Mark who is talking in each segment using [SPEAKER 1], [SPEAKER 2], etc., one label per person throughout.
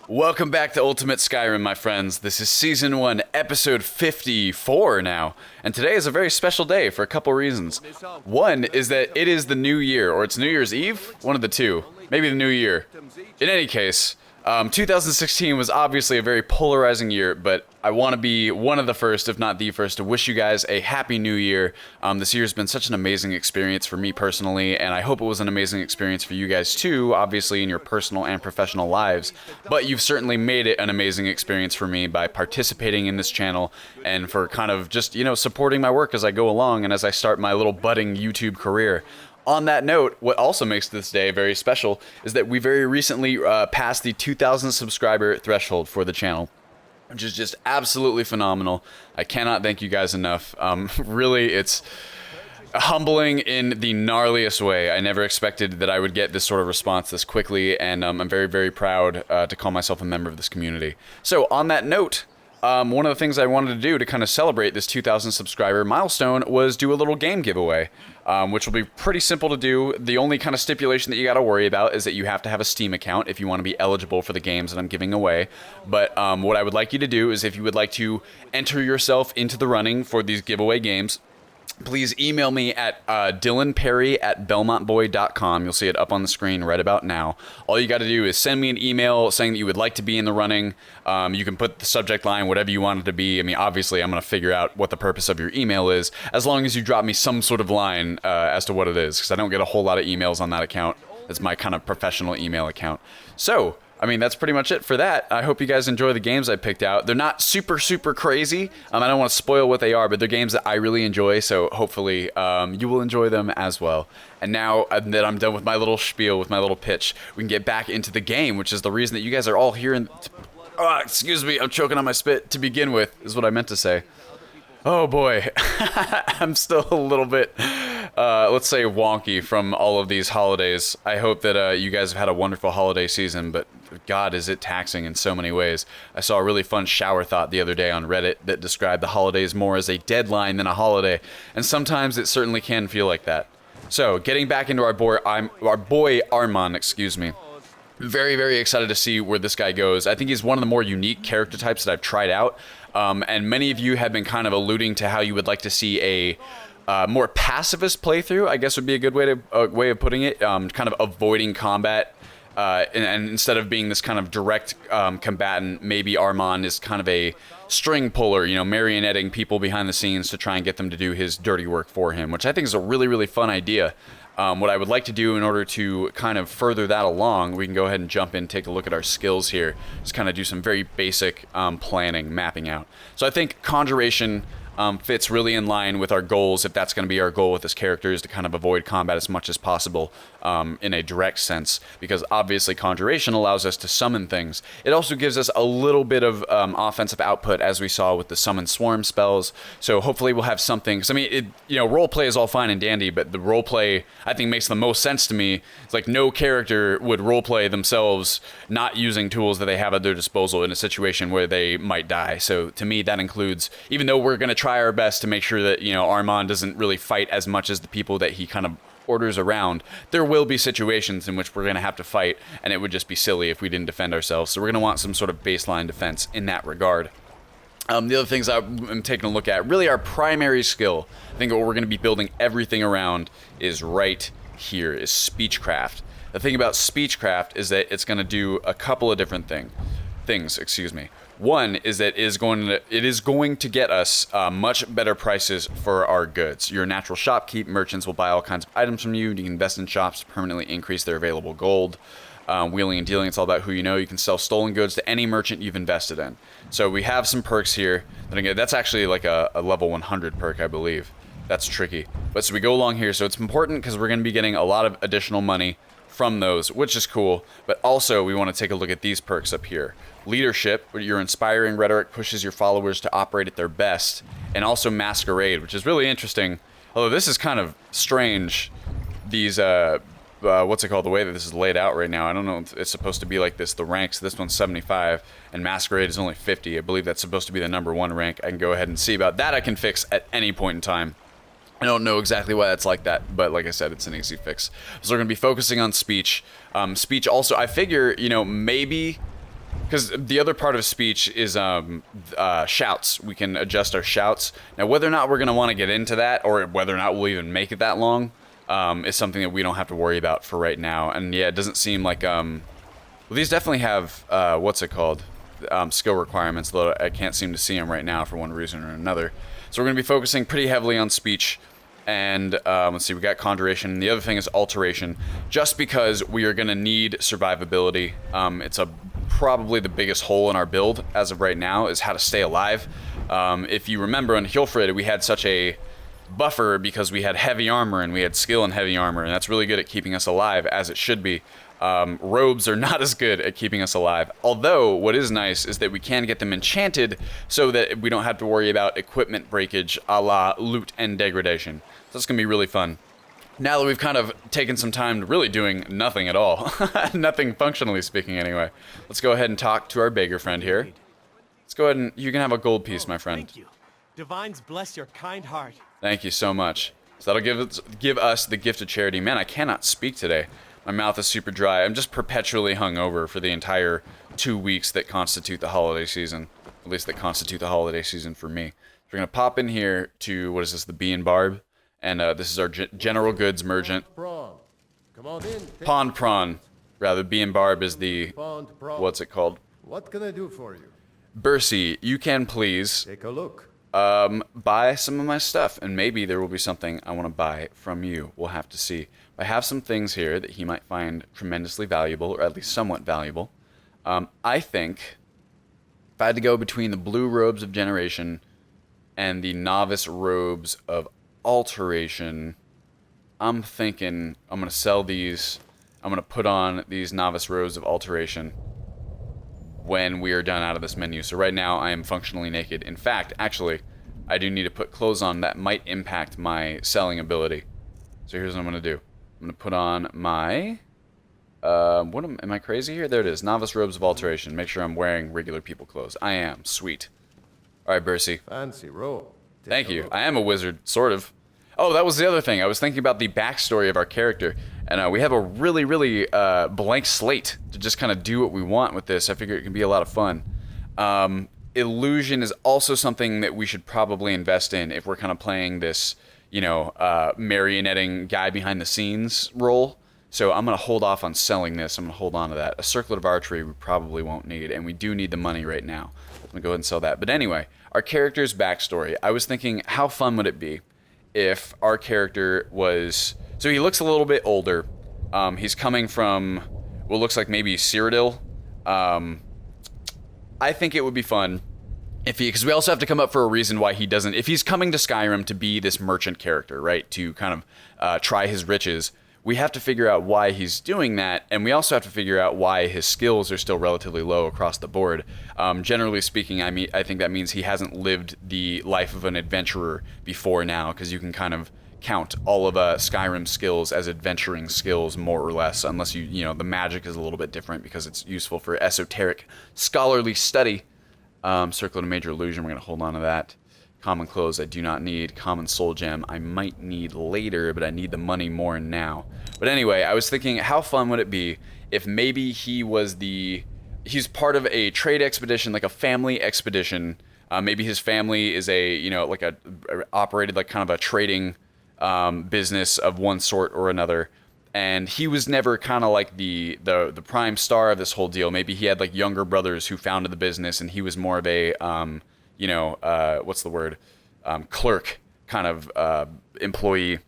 [SPEAKER 1] Welcome back to Ultimate Skyrim, my friends. This is Season 1, Episode 54 now, and today is a very special day for a couple reasons. One is that it is the new year, or it's New Year's Eve? One of the two. Maybe the new year. In any case, 2016 was obviously a very polarizing year, but I want to be one of the first, if not the first, to wish you guys a happy new year. This year's been such an amazing experience for me personally, and I hope it was an amazing experience for you guys too, obviously in your personal and professional lives. But you've certainly made it an amazing experience for me by participating in this channel and for kind of just, supporting my work as I go along and as I start my little budding YouTube career. On that note, what also makes this day very special is that we very recently passed the 2,000 subscriber threshold for the channel, which is just absolutely phenomenal. I cannot thank you guys enough. Really, it's humbling in the gnarliest way. I never expected that I would get this sort of response this quickly, and I'm very, very proud to call myself a member of this community. So on that note, one of the things I wanted to do to kind of celebrate this 2,000 subscriber milestone was do a little game giveaway, which will be pretty simple to do. The only kind of stipulation that you got to worry about is that you have to have a Steam account if you want to be eligible for the games that I'm giving away. But what I would like you to do is if you would like to enter yourself into the running for these giveaway games, please email me at dylanperry@belmontboy.com. You'll see it up on the screen right about now. All you got to do is send me an email saying that you would like to be in the running. You can put the subject line, whatever you want it to be. I mean, obviously, I'm going to figure out what the purpose of your email is, as long as you drop me some sort of line as to what it is, because I don't get a whole lot of emails on that account. It's my kind of professional email account. So, I mean, that's pretty much it for that. I hope you guys enjoy the games I picked out. They're not super, super crazy. I don't want to spoil what they are, but they're games that I really enjoy, so hopefully you will enjoy them as well. And now that I'm done with my little spiel, with my little pitch, we can get back into the game, which is the reason that you guys are all here. Excuse me, I'm choking on my spit to begin with, is what I meant to say. Oh boy, I'm still a little bit, let's say, wonky from all of these holidays. I hope that you guys have had a wonderful holiday season, but God, is it taxing in so many ways. I saw a really fun shower thought the other day on Reddit that described the holidays more as a deadline than a holiday, and sometimes it certainly can feel like that. So, getting back into our boy Armand, excuse me. Very, very excited to see where this guy goes. I think he's one of the more unique character types that I've tried out. And many of you have been kind of alluding to how you would like to see a more pacifist playthrough, I guess would be a good way of putting it. Kind of avoiding combat. And instead of being this kind of direct combatant, maybe Armand is kind of a string puller, marionetting people behind the scenes to try and get them to do his dirty work for him, which I think is a really, really fun idea. What I would like to do in order to kind of further that along, we can go ahead and jump in, take a look at our skills here. Just kind of do some very basic planning, mapping out. So I think Conjuration fits really in line with our goals, if that's going to be our goal with this character, is to kind of avoid combat as much as possible in a direct sense, because obviously Conjuration allows us to summon things. It also gives us a little bit of offensive output, as we saw with the Summon Swarm spells, so hopefully we'll have something, because I mean, roleplay is all fine and dandy, but the roleplay, I think, makes the most sense to me. It's like no character would roleplay themselves not using tools that they have at their disposal in a situation where they might die, so to me that includes, even though we're going to try our best to make sure that, Armand doesn't really fight as much as the people that he kind of orders around, there will be situations in which we're going to have to fight, and it would just be silly if we didn't defend ourselves. So we're going to want some sort of baseline defense in that regard. The other things I'm taking a look at, really our primary skill, I think what we're going to be building everything around is right here, is Speechcraft. The thing about Speechcraft is that it's going to do a couple of different things. One is that it is going to get us much better prices for our goods. You're a natural shopkeep. Merchants will buy all kinds of items from you. You can invest in shops to permanently increase their available gold. Wheeling and dealing, it's all about who you know. You can sell stolen goods to any merchant you've invested in. So we have some perks here. That's actually like a level 100 perk, I believe. That's tricky. But so we go along here. So it's important because we're going to be getting a lot of additional money from those, which is cool. But also we want to take a look at these perks up here. Leadership, where your inspiring rhetoric pushes your followers to operate at their best. And also Masquerade, which is really interesting. Although this is kind of strange. These, what's it called? The way that this is laid out right now. I don't know if it's supposed to be like this. The ranks, this one's 75, and Masquerade is only 50. I believe that's supposed to be the #1 rank. I can go ahead and see about that. I can fix at any point in time. I don't know exactly why that's like that, but like I said, it's an easy fix. So we're going to be focusing on speech. Speech also, I figure, maybe because the other part of speech is shouts. We can adjust our shouts. Now, whether or not we're going to want to get into that, or whether or not we'll even make it that long, is something that we don't have to worry about for right now. And yeah, it doesn't seem like well, these definitely have what's it called, skill requirements, though I can't seem to see them right now for one reason or another. So we're going to be focusing pretty heavily on speech. And let's see, we got conjuration. The other thing is alteration, just because we are going to need survivability. It's probably the biggest hole in our build as of right now, is how to stay alive. If you remember on Hjolfrid, we had such a buffer because we had heavy armor and we had skill in heavy armor, and that's really good at keeping us alive, as it should be. Robes are not as good at keeping us alive, although what is nice is that we can get them enchanted so that we don't have to worry about equipment breakage a la loot and degradation. So that's going to be really fun. Now that we've kind of taken some time to really doing nothing at all, nothing functionally speaking anyway, let's go ahead and talk to our beggar friend here. Let's go ahead and you can have a gold piece, my friend.
[SPEAKER 2] Thank you. Divines bless your kind heart.
[SPEAKER 1] Thank you so much. So that'll give us the gift of charity. Man, I cannot speak today. My mouth is super dry. I'm just perpetually hungover for the entire 2 weeks that constitute the holiday season. At least that constitute the holiday season for me. So we're going to pop in here to, what is this, the Bee and Barb? And this is our general goods merchant.
[SPEAKER 3] Prawn. Come on in.
[SPEAKER 1] Pond Prawn. Rather, Bee and Barb is the,
[SPEAKER 3] Pond prawn.
[SPEAKER 1] what's it called?
[SPEAKER 3] What can I do for you?
[SPEAKER 1] Bercy, you can please
[SPEAKER 3] Take a look.
[SPEAKER 1] buy some of my stuff, and maybe there will be something I want to buy from you. We'll have to see. I have some things here that he might find tremendously valuable, or at least somewhat valuable. I think if I had to go between the blue robes of generation and the novice robes of alteration, I'm thinking I'm going to sell these. I'm going to put on these novice robes of alteration when we are done out of this menu. So right now I am functionally naked. In fact, actually, I do need to put clothes on that might impact my selling ability. So here's what I'm going to do. I'm going to put on my... am I crazy here? There it is. Novice robes of alteration. Make sure I'm wearing regular people clothes. I am. Sweet. All right, Bercy.
[SPEAKER 3] Fancy roll.
[SPEAKER 1] Thank you. I am a wizard, sort of. Oh, that was the other thing. I was thinking about the backstory of our character, and we have a really, really blank slate to just kind of do what we want with this. I figure it can be a lot of fun. Illusion is also something that we should probably invest in if we're kind of playing this, you know, marionetting guy behind the scenes role. So I'm going to hold off on selling this. I'm going to hold on to that. A circlet of archery we probably won't need, and we do need the money right now. I'm going to go ahead and sell that. But anyway, our character's backstory. I was thinking, how fun would it be if our character was... So he looks a little bit older. He's coming from what looks like maybe Cyrodiil. I think it would be fun if he... Because we also have to come up for a reason why he doesn't... If he's coming to Skyrim to be this merchant character, right? To kind of try his riches... We have to figure out why he's doing that, and we also have to figure out why his skills are still relatively low across the board. Generally speaking, I think that means he hasn't lived the life of an adventurer before now, because you can kind of count all of Skyrim's skills as adventuring skills, more or less, unless the magic is a little bit different because it's useful for esoteric, scholarly study. Circlet of Major Illusion, we're going to hold on to that. Common clothes I do not need. Common soul gem I might need later, but I need the money more now. But anyway, I was thinking, how fun would it be if maybe he's part of a trade expedition, like a family expedition. Maybe his family is operated like kind of a trading business of one sort or another. And he was never kind of like the prime star of this whole deal. Maybe he had like younger brothers who founded the business, and he was more of a what's the word? Clerk kind of employee.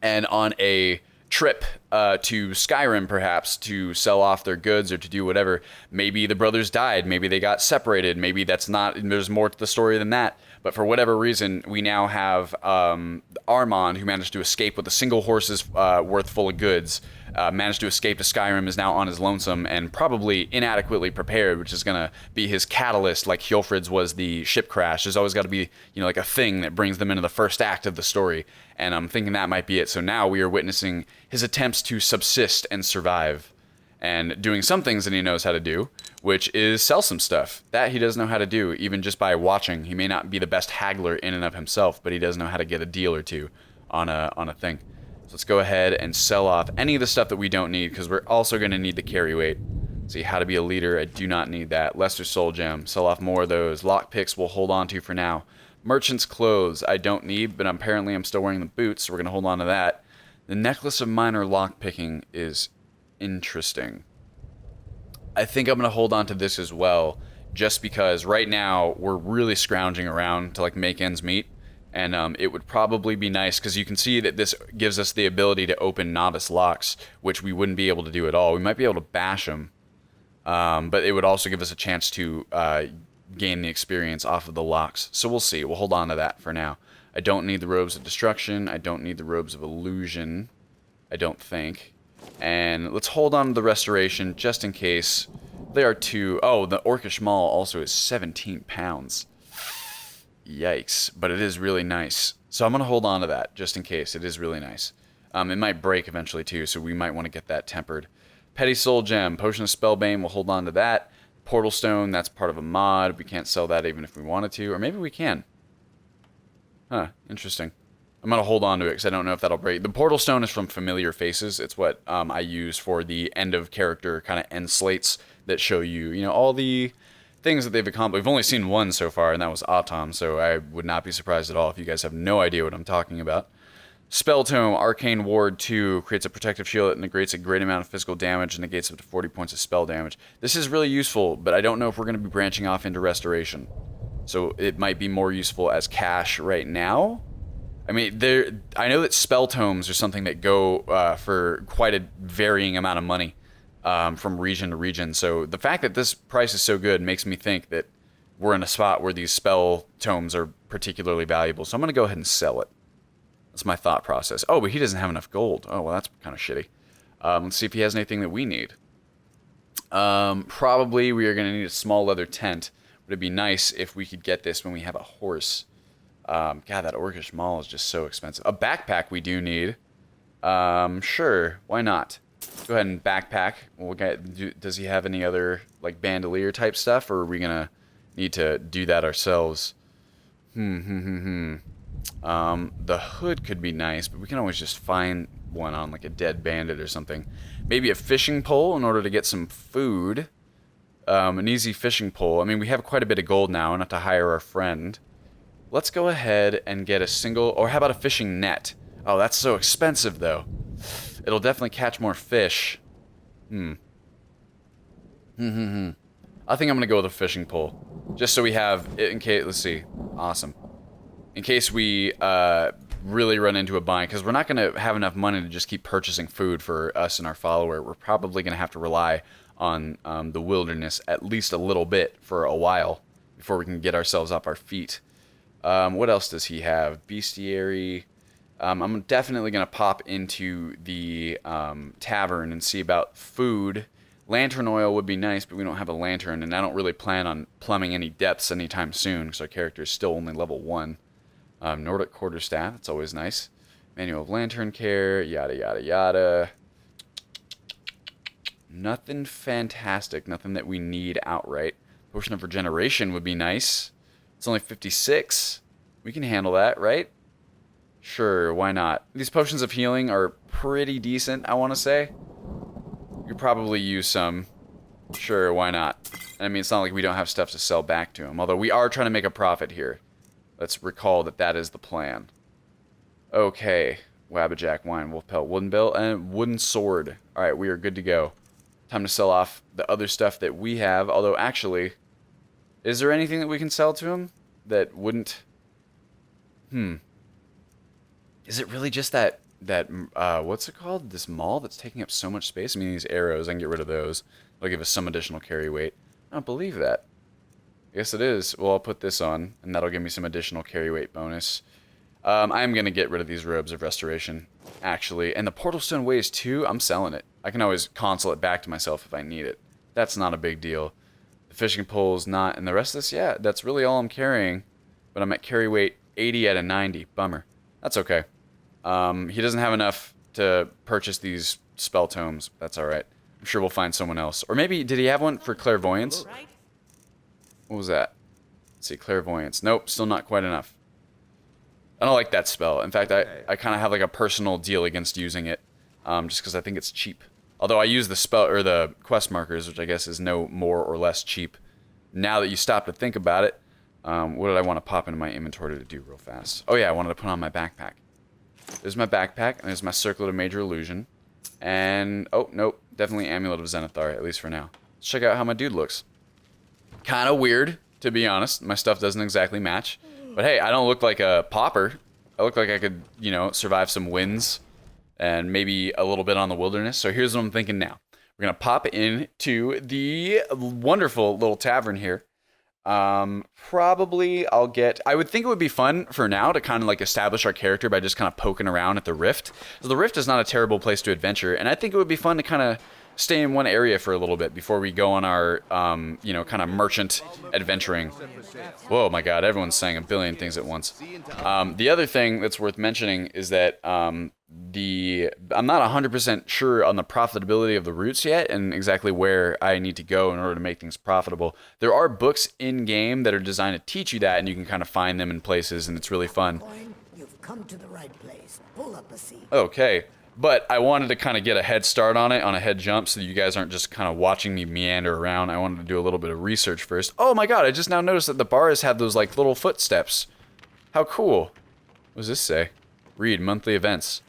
[SPEAKER 1] And on a trip to Skyrim, perhaps, to sell off their goods or to do whatever, maybe the brothers died, maybe they got separated, maybe there's more to the story than that. But for whatever reason, we now have Armand, who managed to escape with a single horse's worth full of goods, managed to escape to Skyrim, is now on his lonesome and probably inadequately prepared, which is going to be his catalyst, like Hjolfrid's was the ship crash. There's always got to be, like a thing that brings them into the first act of the story, and I'm thinking that might be it. So now we are witnessing his attempts to subsist and survive, and doing some things that he knows how to do, which is sell some stuff. That he does know how to do, even just by watching. He may not be the best haggler in and of himself, but he does know how to get a deal or two on a thing. So let's go ahead and sell off any of the stuff that we don't need, because we're also going to need the carry weight. See, how to be a leader. I do not need that. Lesser Soul Gem. Sell off more of those. Lockpicks we'll hold on to for now. Merchant's Clothes I don't need, but apparently I'm still wearing the boots, so we're going to hold on to that. The Necklace of Minor Lockpicking is interesting. I think I'm going to hold on to this as well, just because right now we're really scrounging around to like make ends meet. And it would probably be nice, because you can see that this gives us the ability to open novice locks, which we wouldn't be able to do at all. We might be able to bash them, but it would also give us a chance to gain the experience off of the locks. So we'll see. We'll hold on to that for now. I don't need the Robes of Destruction. I don't need the Robes of Illusion, I don't think. And let's hold on to the Restoration just in case. They are two. Oh, the Orcish Maul also is 17 pounds. Yikes. But it is really nice. So I'm going to hold on to that just in case. It is really nice. It might break eventually too, so we might want to get that tempered. Petty Soul Gem. Potion of Spellbane, we'll hold on to that. Portal Stone, that's part of a mod. We can't sell that even if we wanted to. Or maybe we can. Huh, interesting. I'm going to hold on to it because I don't know if that'll break. The Portal Stone is from Familiar Faces. It's what I use for the end of character kind of end slates that show you, you know, all the things that they've accomplished. We've only seen one so far, and that was Autumn, so I would not be surprised at all if you guys have no idea what I'm talking about. Spell Tome, Arcane Ward 2, creates a protective shield that negates a great amount of physical damage and negates up to 40 points of spell damage. This is really useful, but I don't know if we're going to be branching off into Restoration. So it might be more useful as cash right now. I mean, I know that Spell Tomes are something that go for quite a varying amount of money from region to region. So the fact that this price is so good makes me think that we're in a spot where these Spell Tomes are particularly valuable. So I'm going to go ahead and sell it. That's my thought process. Oh, but he doesn't have enough gold. Oh, well, that's kind of shitty. Let's see if he has anything that we need. Probably we are going to need a small leather tent. But it'd be nice if we could get this when we have a horse. God, that Orcish Maul is just so expensive. A backpack we do need. Sure, why not? Go ahead and backpack. We'll does he have any other like bandolier type stuff, or are we gonna need to do that ourselves? The hood could be nice, but we can always just find one on like a dead bandit or something. Maybe a fishing pole in order to get some food. An easy fishing pole. I mean, we have quite a bit of gold now, enough to hire our friend. Let's go ahead and get a single, or how about a fishing net? Oh, that's so expensive, though. It'll definitely catch more fish. I think I'm going to go with a fishing pole. Just so we have, in case, let's see. Awesome. In case we really run into a bind, because we're not going to have enough money to just keep purchasing food for us and our follower. We're probably going to have to rely on the wilderness at least a little bit for a while before we can get ourselves up our feet. What else does he have? Bestiary. I'm definitely going to pop into the tavern and see about food. Lantern oil would be nice, but we don't have a lantern, and I don't really plan on plumbing any depths anytime soon because our character is still only level 1. Nordic quarterstaff, that's always nice. Manual of lantern care, yada yada yada. Nothing fantastic, nothing that we need outright. Potion of regeneration would be nice. It's only 56. We can handle that, right? Sure, why not? These potions of healing are pretty decent, I want to say. You could probably use some. Sure, why not? I mean, it's not like we don't have stuff to sell back to him, although we are trying to make a profit here. Let's recall that that is the plan. Okay, Wabbajack, wine, wolf pelt, wooden belt, and wooden sword. Alright, we are good to go. Time to sell off the other stuff that we have, although actually, is there anything that we can sell to him that wouldn't... Is it really just that what's it called? This maul that's taking up so much space? I mean, these arrows, I can get rid of those. It'll give us some additional carry weight. I don't believe that. I guess it is. Well, I'll put this on, and that'll give me some additional carry weight bonus. I'm going to get rid of these robes of restoration, actually. And the portal stone weighs 2. I'm selling it. I can always console it back to myself if I need it. That's not a big deal. The fishing pole's not, and the rest of this, yeah, that's really all I'm carrying. But I'm at carry weight 80 out of 90. Bummer. That's okay. He doesn't have enough to purchase these spell tomes. That's alright. I'm sure we'll find someone else. Or maybe, did he have one for clairvoyance? What was that? Let's see, clairvoyance. Nope, still not quite enough. I don't like that spell. In fact, I kind of have like a personal deal against using it. Just because I think it's cheap. Although I use the spell or the quest markers, which I guess is no more or less cheap. Now that you stop to think about it, what did I want to pop into my inventory to do real fast? Oh yeah, I wanted to put on my backpack. There's my backpack, and there's my Circlet of Major Illusion. And, oh, nope, definitely Amulet of Zenithar, at least for now. Let's check out how my dude looks. Kind of weird, to be honest. My stuff doesn't exactly match. But hey, I don't look like a pauper. I look like I could, you know, survive some winds and maybe a little bit on the wilderness. So here's what I'm thinking now. We're going to pop into the wonderful little tavern here. Probably I would think it would be fun for now to kind of like establish our character by just kind of poking around at the Rift. So the Rift is not a terrible place to adventure, and I think it would be fun to kind of stay in one area for a little bit before we go on our, you know, kind of merchant adventuring. Whoa, my God, everyone's saying a billion things at once. The other thing that's worth mentioning is that I'm not 100% sure on the profitability of the routes yet and exactly where I need to go in order to make things profitable. There are books in-game that are designed to teach you that, and you can kind of find them in places, and it's really fun.
[SPEAKER 4] You've come to the right place. Pull up a seat.
[SPEAKER 1] Okay. But I wanted to kind of get a head start on it, on a head jump, so that you guys aren't just kind of watching me meander around. I wanted to do a little bit of research first. Oh my God, I just now noticed that the bars have those like little footsteps. How cool. What does this say? Read monthly events.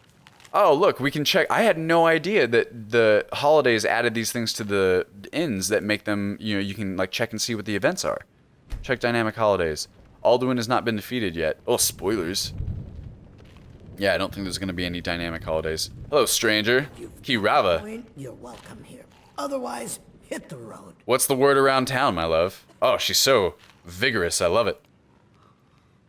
[SPEAKER 1] Oh, look, we can check. I had no idea that the holidays added these things to the inns that make them, you know, you can like check and see what the events are. Check dynamic holidays. Alduin has not been defeated yet. Oh, spoilers. Yeah, I don't think there's going to be any dynamic holidays. Hello, stranger. Kirava.
[SPEAKER 4] You're welcome here. Otherwise, hit the road.
[SPEAKER 1] What's the word around town, my love? Oh, she's so vigorous. I love it.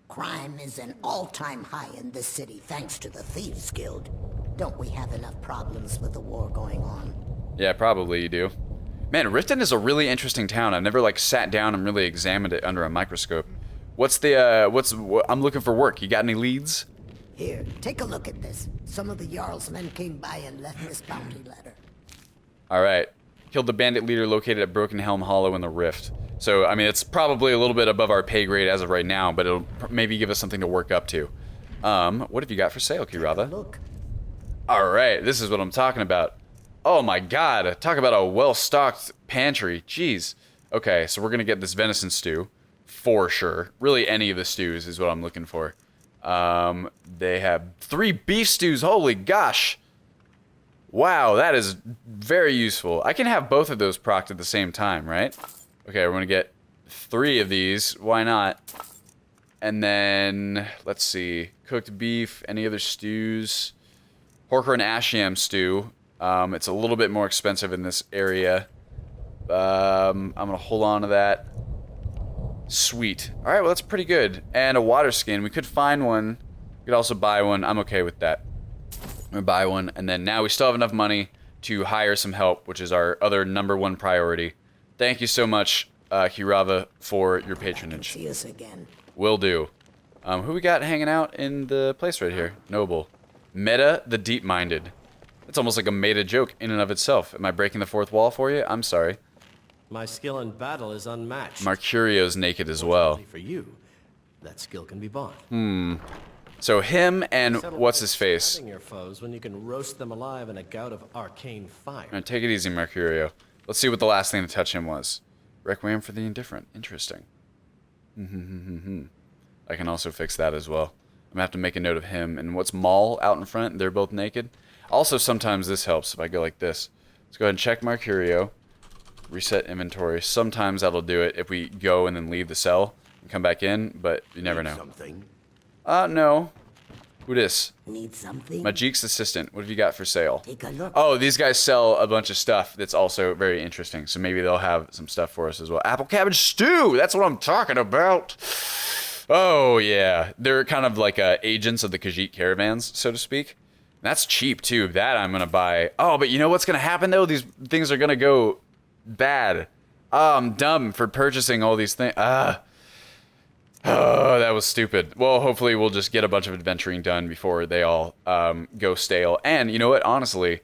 [SPEAKER 4] Crime is an all-time high in this city thanks to the Thieves Guild. Don't we have enough problems with the war going on?
[SPEAKER 1] Yeah, probably you do. Man, Riften is a really interesting town. I've never like sat down and really examined it under a microscope. I'm looking for work. You got any leads?
[SPEAKER 4] Here, take a look at this. Some of the Jarl's men came by and left this bounty letter.
[SPEAKER 1] Alright. Killed the bandit leader located at Broken Helm Hollow in the Rift. So, I mean, it's probably a little bit above our pay grade as of right now, but it'll maybe give us something to work up to. What have you got for sale, Kirava?
[SPEAKER 4] Look.
[SPEAKER 1] Alright, this is what I'm talking about. Oh my God, talk about a well-stocked pantry. Jeez. Okay, so we're gonna get this venison stew. For sure. Really, any of the stews is what I'm looking for. They have 3 beef stews. Holy gosh. Wow, that is very useful. I can have both of those procced at the same time, right? Okay, we're gonna get 3 of these. Why not? And then, let's see. Cooked beef, any other stews? Horker and Ashiam stew. It's a little bit more expensive in this area. I'm gonna hold on to that. Sweet. Alright, well that's pretty good. And a water skin. We could find one. We could also buy one. I'm okay with that. I'm gonna buy one. And then now we still have enough money to hire some help, which is our other #1 priority. Thank you so much, Kirava, for your patronage.
[SPEAKER 4] See us again.
[SPEAKER 1] Will do. Who we got hanging out in the place right here? Noble. Meta the Deep-Minded. It's almost like a meta joke in and of itself. Am I breaking the 4th wall for you? I'm sorry.
[SPEAKER 2] My skill in battle is unmatched.
[SPEAKER 1] Mercurio's naked as well.
[SPEAKER 2] Only for you, that skill can be bought.
[SPEAKER 1] So him and what's his face?
[SPEAKER 2] Stabbing your foes when you can roast them alive in a gout of arcane fire.
[SPEAKER 1] Alright, take it easy, Mercurio. Let's see what the last thing to touch him was. Requiem for the Indifferent. Interesting. I can also fix that as well. I'm gonna have to make a note of him. And what's Maul out in front? They're both naked. Also, sometimes this helps if I go like this. Let's go ahead and check Mercurio. Reset inventory. Sometimes that'll do it if we go and then leave the cell and come back in, but you never know.
[SPEAKER 3] Something.
[SPEAKER 1] No. Who dis?
[SPEAKER 4] Need something?
[SPEAKER 1] Majik's assistant. What have you got for sale?
[SPEAKER 4] Take a look.
[SPEAKER 1] Oh, these guys sell a bunch of stuff that's also very interesting. So maybe they'll have some stuff for us as well. Apple cabbage stew. That's what I'm talking about. Oh, yeah. They're kind of like agents of the Khajiit caravans, so to speak. That's cheap, too. That I'm going to buy. Oh, but you know what's going to happen, though? These things are going to go bad. Oh, I'm dumb for purchasing all these things. Oh, that was stupid. Well, hopefully we'll just get a bunch of adventuring done before they all go stale. And you know what? Honestly,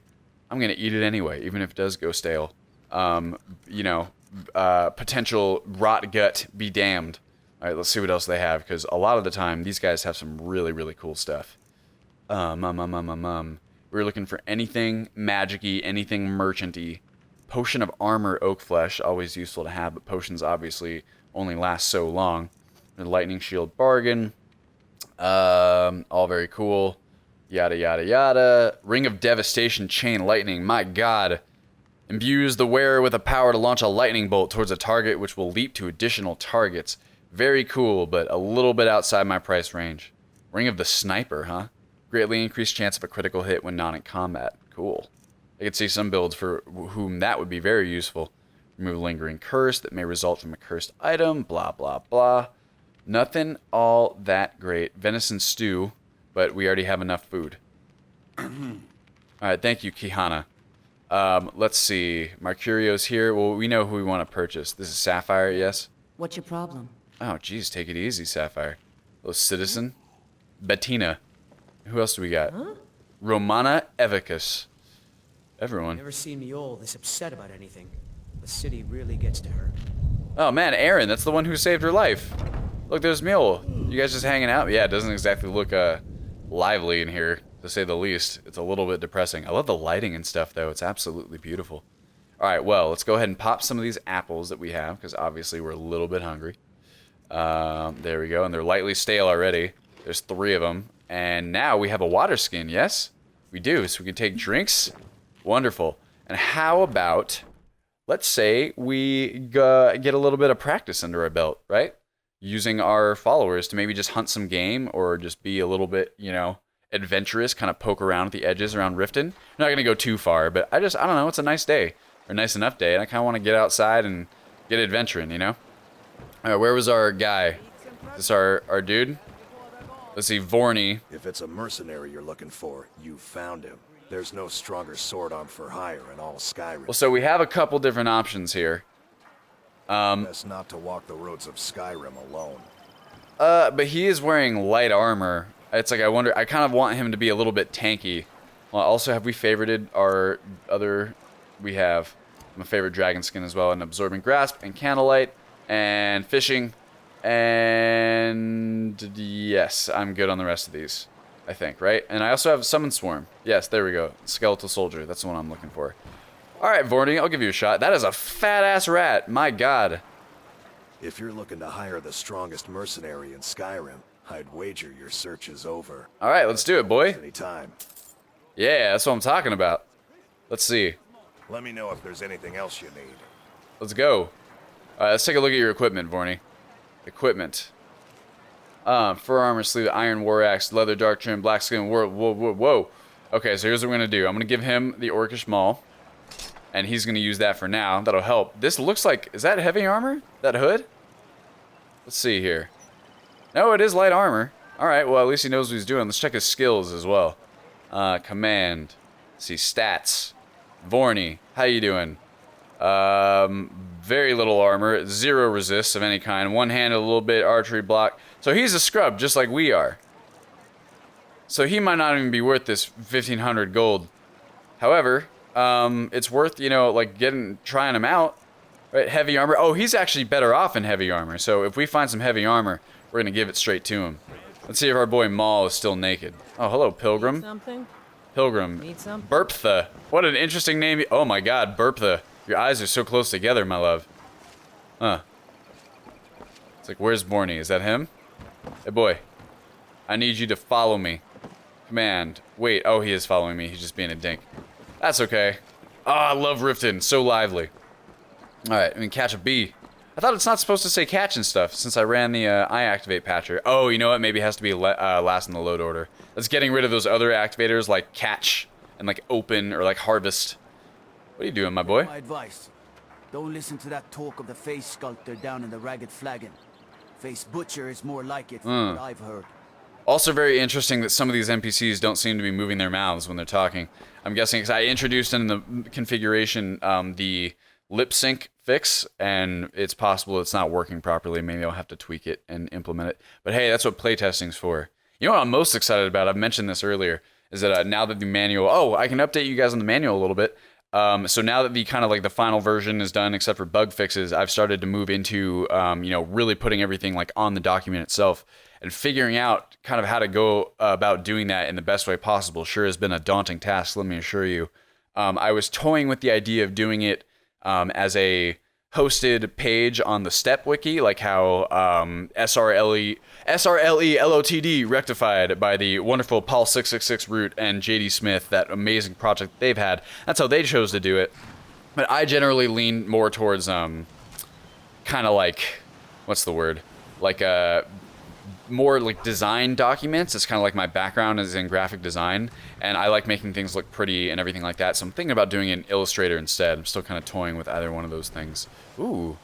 [SPEAKER 1] I'm going to eat it anyway, even if it does go stale. You know, potential rot gut be damned. All right, let's see what else they have, because a lot of the time, these guys have some really, really cool stuff. We're looking for anything magic-y, anything merchant-y. Potion of armor, oak flesh, always useful to have, but potions obviously only last so long. The lightning shield bargain. All very cool. Yada, yada, yada. Ring of devastation, chain lightning. My god. Imbues the wearer with a power to launch a lightning bolt towards a target, which will leap to additional targets. Very cool, but a little bit outside my price range. Ring of the sniper, huh? Greatly increased chance of a critical hit when not in combat. Cool. I could see some builds for whom that would be very useful. Remove lingering curse that may result from a cursed item. Blah, blah, blah. Nothing all that great. Venison stew, but we already have enough food. Alright, thank you, Kihana. Let's see. Mercurio's here. Well, we know who we want to purchase. This is Sapphire, yes?
[SPEAKER 5] What's your problem?
[SPEAKER 1] Oh, geez, take it easy, Sapphire. Little citizen. Bettina. Who else do we got?
[SPEAKER 5] Huh?
[SPEAKER 1] Romana Evicus. Everyone.
[SPEAKER 2] Never seen me all this upset about anything. The city really gets to her.
[SPEAKER 1] Oh man, Aaron, that's the one who saved her life. Look, there's Mule. You guys just hanging out? Yeah, it doesn't exactly look lively in here, to say the least. It's a little bit depressing. I love the lighting and stuff, though. It's absolutely beautiful. Alright, well, let's go ahead and pop some of these apples that we have, because obviously we're a little bit hungry. There we go, and they're lightly stale already. There's 3 of them. And now we have a water skin, yes? We do, so we can take drinks. Wonderful. And how about, let's say we get a little bit of practice under our belt, right? Using our followers to maybe just hunt some game or just be a little bit, you know, adventurous, kind of poke around at the edges around Riften. I'm not going to go too far, but I don't know, it's a nice day, or a nice enough day, and I kind of want to get outside and get adventuring, you know? All right, where was our guy? Is this our dude? Let's see, Vorny.
[SPEAKER 6] If it's a mercenary you're looking for, you found him. There's no stronger sword arm for hire in all Skyrim.
[SPEAKER 1] Well, so we have a couple different options here.
[SPEAKER 6] Best not to walk the roads of Skyrim alone.
[SPEAKER 1] But he is wearing light armor. It's like, I kind of want him to be a little bit tanky. Well, also, have we favorited our other... We have my favorite dragon skin as well, and absorbing grasp, and candlelight, and fishing, and yes, I'm good on the rest of these, I think, right? And I also have summon swarm. Yes, there we go. Skeletal soldier. That's the one I'm looking for. All right, Vorny, I'll give you a shot. That is a fat-ass rat. My God.
[SPEAKER 6] If you're looking to hire the strongest mercenary in Skyrim, I'd wager your search is over.
[SPEAKER 1] All right, let's do it, boy.
[SPEAKER 6] Anytime.
[SPEAKER 1] Yeah, that's what I'm talking about. Let's see.
[SPEAKER 6] Let me know if there's anything else you need.
[SPEAKER 1] Let's go. All right, let's take a look at your equipment, Vorny. Equipment. Fur armor, sleeve, iron war axe, leather, dark trim, black skin. Whoa. Okay, so here's what we're gonna do. I'm gonna give him the orcish maul, and he's gonna use that for now. That'll help. This looks like, is that heavy armor? That hood? Let's see here. No, it is light armor. All right, well, at least he knows what he's doing. Let's check his skills as well. Command. Let's see, stats. Vorny, how you doing? Very little armor, 0 resist of any kind, one-handed, a little bit, archery block. So he's a scrub, just like we are. So he might not even be worth this 1,500 gold. However, it's worth, you know, like trying him out. Right, heavy armor. Oh, he's actually better off in heavy armor. So if we find some heavy armor, we're gonna give it straight to him. Let's see if our boy Maul is still naked. Oh, hello, Pilgrim.
[SPEAKER 5] Something?
[SPEAKER 1] Pilgrim.
[SPEAKER 5] Need something?
[SPEAKER 1] Burptha. What an interesting name. Oh my God, Burptha. Your eyes are so close together, my love. Huh. It's like, where's Borny? Is that him? Hey, boy. I need you to follow me. Command. Wait. Oh, he is following me. He's just being a dink. That's okay. Oh, I love Riften. So lively. Alright, I mean, catch a bee. I thought it's not supposed to say catch and stuff since I ran the I activate patcher. Oh, you know what? Maybe it has to be last in the load order. That's getting rid of those other activators like catch and like open or like harvest. What are you doing, my boy?
[SPEAKER 7] My advice. Don't listen to that talk of the face sculptor down in the Ragged Flagon. Face butcher is more like it from what I've heard.
[SPEAKER 1] Also very interesting that some of these NPCs don't seem to be moving their mouths when they're talking. I'm guessing because I introduced in the configuration the lip sync fix, and it's possible it's not working properly. Maybe I'll have to tweak it and implement it. But hey, that's what playtesting's for. You know what I'm most excited about? I've mentioned this earlier, is that now that the manual... Oh, I can update you guys on the manual a little bit. So now that the kind of like the final version is done, except for bug fixes, I've started to move into, really putting everything like on the document itself and figuring out kind of how to go about doing that in the best way possible. Sure has been a daunting task, let me assure you. I was toying with the idea of doing it as a hosted page on the Step Wiki, like how SRLELOTD rectified by the wonderful Paul666 Root and JD Smith, that amazing project they've had. That's how they chose to do it. But I generally lean more towards kind of like, what's the word? Like more like design documents. It's kind of like my background is in graphic design, and I like making things look pretty and everything like that. So I'm thinking about doing it in Illustrator instead. I'm still kind of toying with either one of those things. Ooh,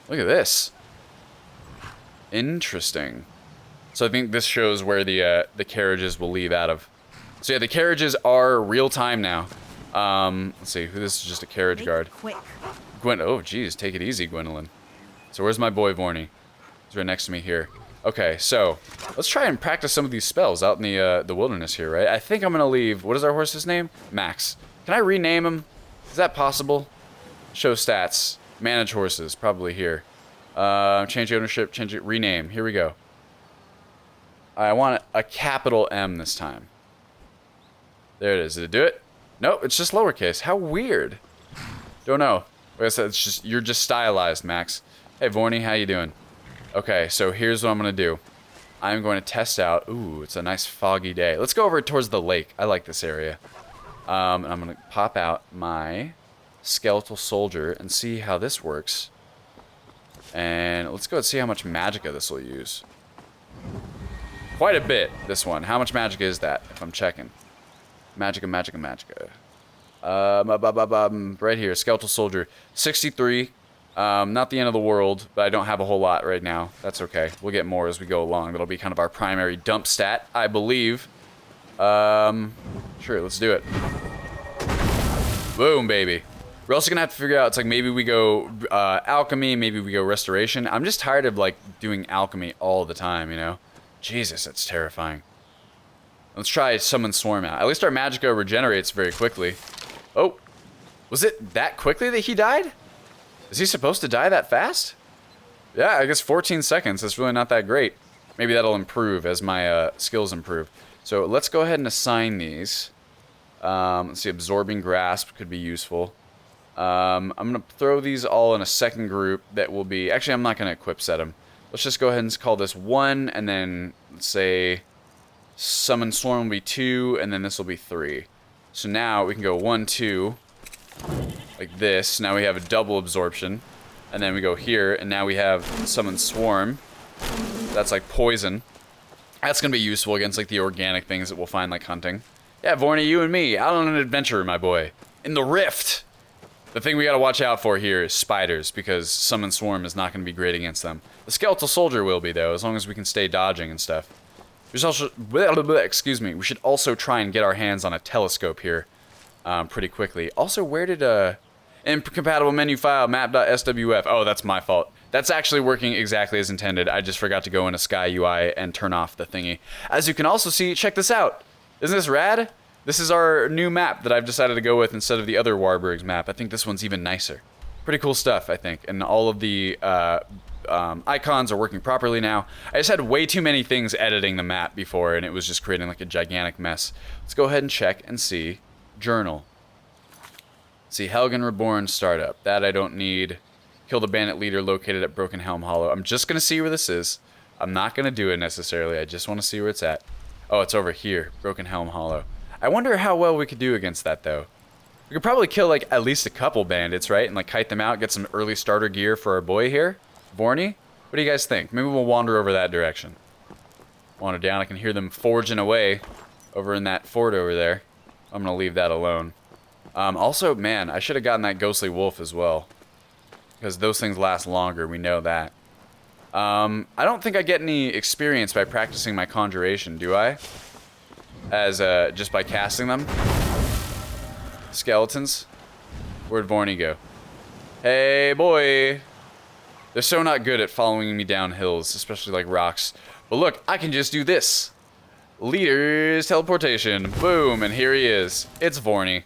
[SPEAKER 1] look at this. Interesting. So I think this shows where the carriages will leave out of. So yeah, the carriages are real time now. Let's see, this is just a carriage guard.
[SPEAKER 5] Quick.
[SPEAKER 1] Oh, geez, take it easy, Gwendolyn. So where's my boy Vorny? He's right next to me here. Okay, so let's try and practice some of these spells out in the wilderness here, right? I think I'm gonna leave. What is our horse's name? Max. Can I rename him? Is that possible? Show stats. Manage horses. Probably here. Change ownership. Change it. Rename. Here we go. I want a capital M this time. There it is. Did it do it? Nope. It's just lowercase. How weird. Don't know. Like I said, it's just you're just stylized, Max. Hey, Vorny, how you doing? Okay, so here's what I'm going to do. I'm going to test out... Ooh, it's a nice foggy day. Let's go over towards the lake. I like this area. And I'm going to pop out my skeletal soldier and see how this works. And let's go and see how much magicka this will use. Quite a bit, this one. How much magicka is that, if I'm checking? Magicka. Right here, skeletal soldier. 63. Not the end of the world, but I don't have a whole lot right now. That's okay. We'll get more as we go along. That'll be kind of our primary dump stat, I believe. Sure, let's do it. Boom, baby. We're also gonna have to figure out, it's like maybe we go alchemy, maybe we go restoration. I'm just tired of like doing alchemy all the time, you know? Jesus, that's terrifying. Let's try summon swarm out. At least our magicka regenerates very quickly. Oh, was it that quickly that he died? Is he supposed to die that fast? Yeah, I guess 14 seconds. That's really not that great. Maybe that'll improve as my skills improve. So let's go ahead and assign these. Let's see, absorbing grasp could be useful. I'm going to throw these all in a second group that will be... Actually, I'm not going to equip set them. Let's just go ahead and call this 1, and then let's say summon swarm will be 2, and then this will be 3. So now we can go 1, 2... like this. Now we have a double absorption. And then we go here, and now we have summon swarm. That's like poison. That's gonna be useful against like the organic things that we'll find like hunting. Yeah, Vorny, you and me, out on an adventure, my boy. In the rift! The thing we gotta watch out for here is spiders, because summon swarm is not gonna be great against them. The skeletal soldier will be, though, as long as we can stay dodging and stuff. We should also, excuse me, we should also try and get our hands on a telescope here. Pretty quickly. Also, where did incompatible menu file map.swf? Oh, that's my fault. That's actually working exactly as intended. I just forgot to go into Sky UI and turn off the thingy. As you can also see, check this out. Isn't this rad? This is our new map that I've decided to go with instead of the other Warburg's map. I think this one's even nicer. Pretty cool stuff, I think. And all of the icons are working properly now. I just had way too many things editing the map before, and it was just creating like a gigantic mess. Let's go ahead and check and see. Journal. See, Helgen Reborn startup. That I don't need. Kill the bandit leader located at Broken Helm Hollow. I'm just going to see where this is. I'm not going to do it necessarily. I just want to see where it's at. Oh, it's over here. Broken Helm Hollow. I wonder how well we could do against that, though. We could probably kill, like, at least a couple bandits, right? And, like, kite them out, get some early starter gear for our boy here. Vorny? What do you guys think? Maybe we'll wander over that direction. Wander down. I can hear them forging away over in that fort over there. I'm going to leave that alone. Also, man, I should have gotten that ghostly wolf as well. Because those things last longer, we know that. I don't think I get any experience by practicing my conjuration, do I? As, just by casting them? Skeletons? Where'd Vorny go? Hey, boy! They're so not good at following me down hills, especially like rocks. But look, I can just do this. Leader's teleportation. Boom, and here he is. It's Vorny.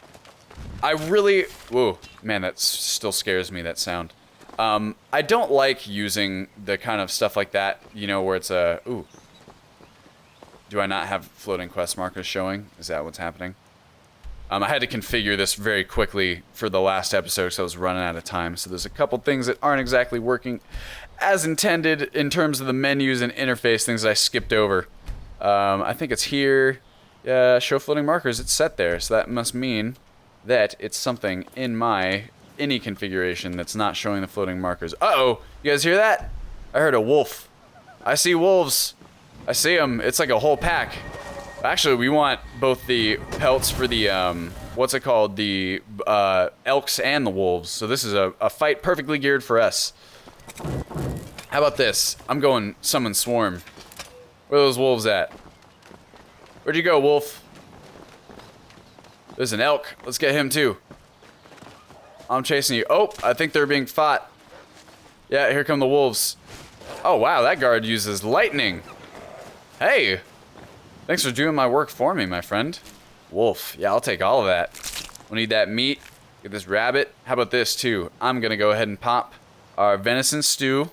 [SPEAKER 1] I really... Whoa, man, that still scares me, that sound. I don't like using the kind of stuff like that, you know, where it's a... Ooh. Do I not have floating quest markers showing? Is that what's happening? I had to configure this very quickly for the last episode, so I was running out of time. So there's a couple things that aren't exactly working as intended in terms of the menus and interface, things that I skipped over. I think it's here. Show floating markers. It's set there, so that must mean that it's something in my any configuration that's not showing the floating markers. Uh-oh! You guys hear that? I heard a wolf. I see wolves. I see them. It's like a whole pack. Actually, we want both the pelts for the, what's it called? The elks and the wolves. So this is a fight perfectly geared for us. How about this? I'm going summon swarm. Where are those wolves at? Where'd you go, wolf? There's an elk. Let's get him too. I'm chasing you. Oh, I think they're being fought. Yeah, here come the wolves. Oh, wow, that guard uses lightning. Hey. Thanks for doing my work for me, my friend. Wolf. Yeah, I'll take all of that. We'll need that meat. Get this rabbit. How about this, too? I'm going to go ahead and pop our venison stew.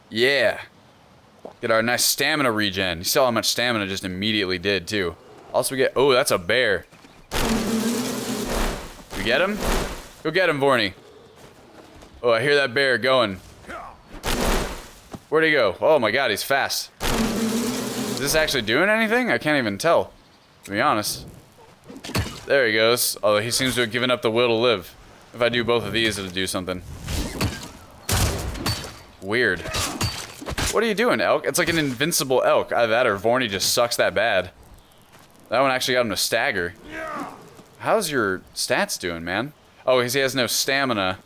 [SPEAKER 1] Yeah. Get our nice stamina regen. You saw how much stamina just immediately did, too. Also, we get... Oh, that's a bear. We get him? Go get him, Vorny. Oh, I hear that bear going. Where'd he go? Oh, my God, he's fast. Is this actually doing anything? I can't even tell, to be honest. There he goes. Although he seems to have given up the will to live. If I do both of these, it'll do something. Weird. What are you doing, elk? It's like an invincible elk. Either that or Vorny just sucks that bad. That one actually got him to stagger. How's your stats doing, man? Oh, because he has no stamina.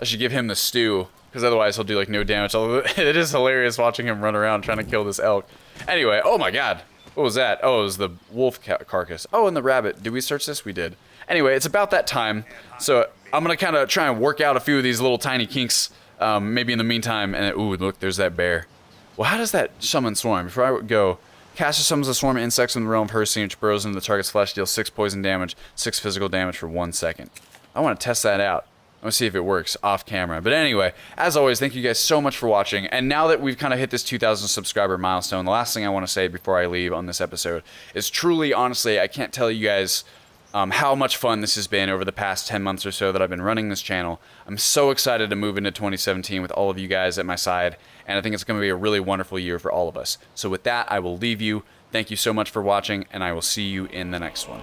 [SPEAKER 1] I should give him the stew, because otherwise he'll do like no damage. Although it is hilarious watching him run around trying to kill this elk. Anyway, oh my God. What was that? Oh, it was the wolf carcass. Oh, and the rabbit. Did we search this? We did. Anyway, it's about that time. So I'm going to kind of try and work out a few of these little tiny kinks. Maybe in the meantime. And ooh, look, there's that bear. Well, how does that summon swarm? Before I go, caster summons a swarm of insects in the realm of her scene, which burrows into the target's flesh, deals 6 poison damage, 6 physical damage for 1 second. I want to test that out. I want to see if it works off camera. But anyway, as always, thank you guys so much for watching. And now that we've kind of hit this 2,000 subscriber milestone, the last thing I want to say before I leave on this episode is truly, honestly, I can't tell you guys how much fun this has been over the past 10 months or so that I've been running this channel. I'm so excited to move into 2017 with all of you guys at my side. And I think it's going to be a really wonderful year for all of us. So with that, I will leave you. Thank you so much for watching, and I will see you in the next one.